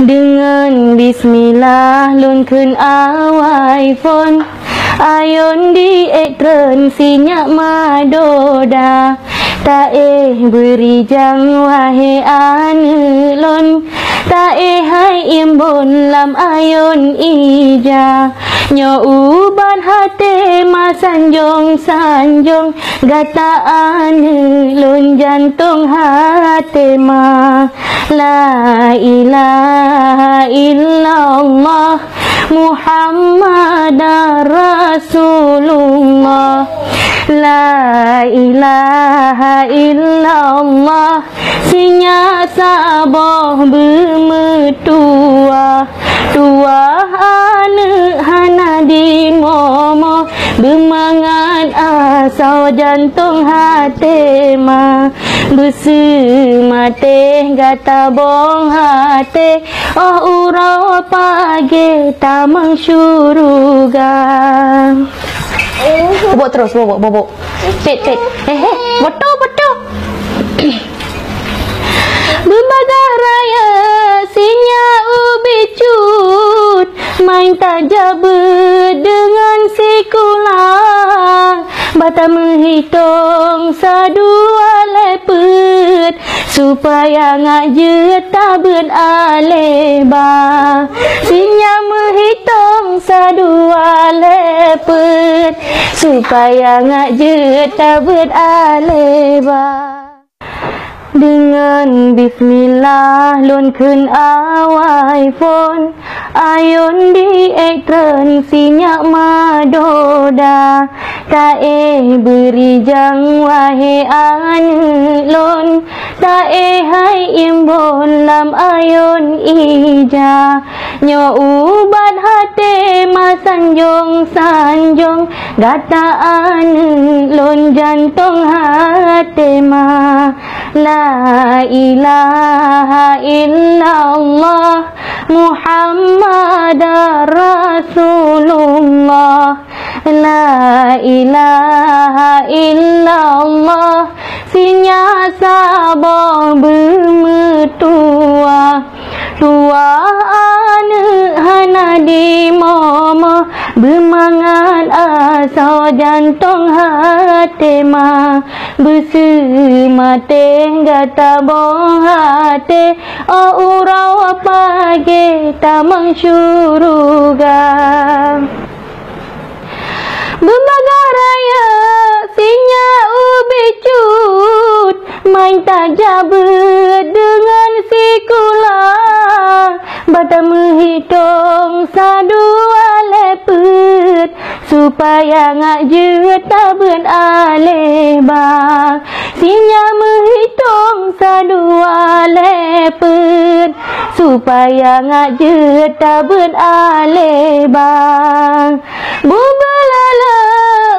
Dengan bismillah lun kun awai phone ayon di ekran sinyak madoda ta beri jang wahe ane lon ta hai imbon lam ayon ija nyo uban hate ma sanjong sanjong gata ane lon jantung hate ma la ilaha illallah Muhammadar Rasulullah la ilaha illallah sinya saboh bermetua tua ane hana di momo bermangat asal jantung hati ma bersemate gata bong hati oh urau pagi tamang syuruga. Bobok terus, bobok. Tit. Betul. Berbagai raya sinya ubi cut main tajab dengan sikulang bata menghitung sadua lepet supaya ngajet tabun aleba sinya menghitung sadua lepet supaya ngajet tabun aleba. Dengan bismillah lun kun awai phone ayon di ekran sinyak madoda ta beri jang wahe ane lon ta hai imbon lam ayon ija nyo ubat hate ma sanjong sanjong gata ane lon jantung hate ma la ilaha illallah Muhammadar Rasulullah la ilaha illallah sinya saboh bermetua tua ane hana di momo bermangat asal jantung hati ma bersemate gata bong hati oh urau pagi tamang syuruga. Berbagai raya sinya ubi cut main tajab dengan sikulang bata menghitung sadua lepet supaya ngajet tabun aleba sinya menghitung sadua lepet supaya ngajet tabun aleba bubelala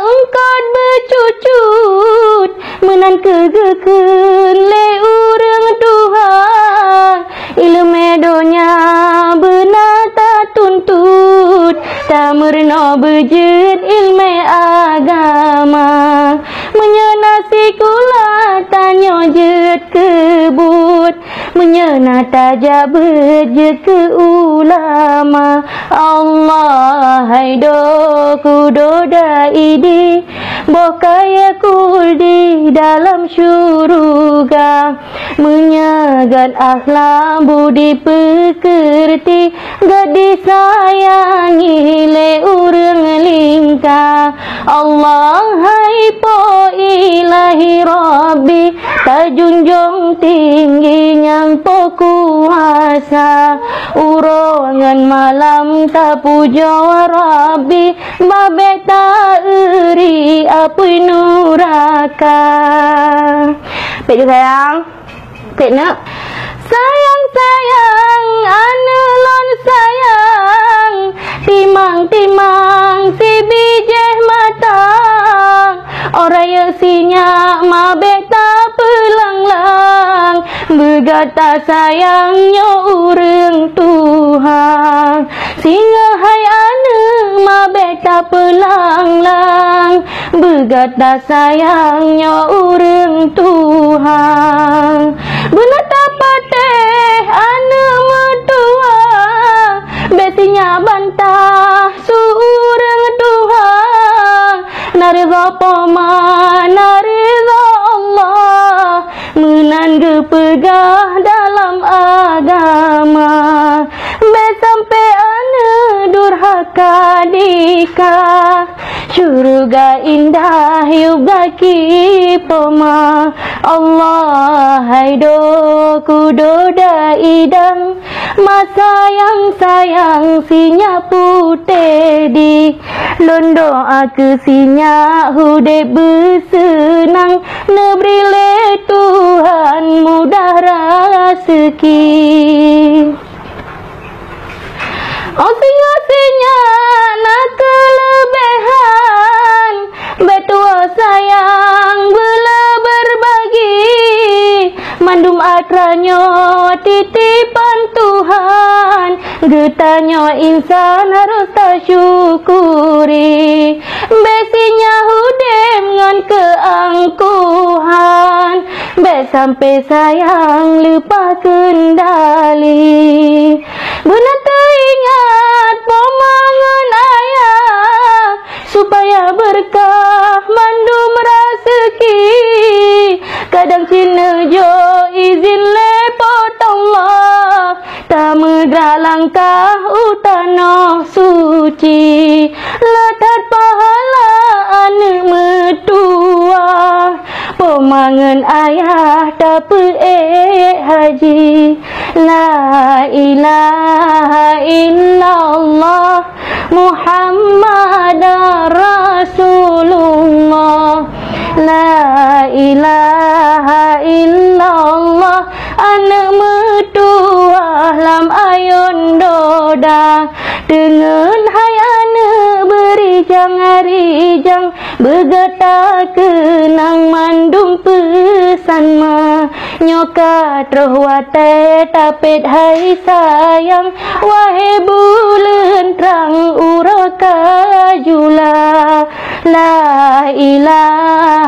engkau bercucut menan kegeken le urang Tuhan ilmu donya benata tuntut tak merno bejut ilmu agama menyenasi kula tanyo jet kebut menyena tajak berjet ke ulama Allah haido kudoda idi bokaya kul di dalam syuruga menyagat akhlak budi pekerti gadis sayangi le urang lingka Allah hai po ilahi rabbi tajunjung tinggi yang po kuasa urongan malam ta puja rabbi babe ta eri apa nuraka. Pek sayang pek nak sayang ane lon sayang timang si bijih matang oraya sinya ma beta pelanglang bergata sayangnya urang Tuhan singa hai ane ma beta pelanglang bergata sayangnya urang Tuhan benata pada berpegang dalam agama. Sampai ana durhaka nikah, syurga indah juga kipoma. Allah haido kudoda idang, masa yang sayang sinya putih di londo aku sinya hude bersenang, nebrile Tuhan mudah rezeki. Singa-singa nak kelebihan, betua sayang bela berbagi, mandum atranyo titipan Tuhan, getanyo insan harus tak syukuri, besinya hudem ngan keangkuhan, sampai sayang lupa kendali. Benar teringat pemangan ayah, supaya berkah mandum rezeki. Kadang cina jo izin lepot Allah, tak medra langkah utano suci, letat pahala anak mertua. Pemangan ayah tak haji. La ilaha illallah Muhammad Rasulullah. La ilaha illallah anak mertua lam ayun doda, dengan hai anak berijang arijang, bergetar kenang mandum pesan ma nyokat rohwate tapet hai sayang, wahai bulan terang uraka jula. La ilaha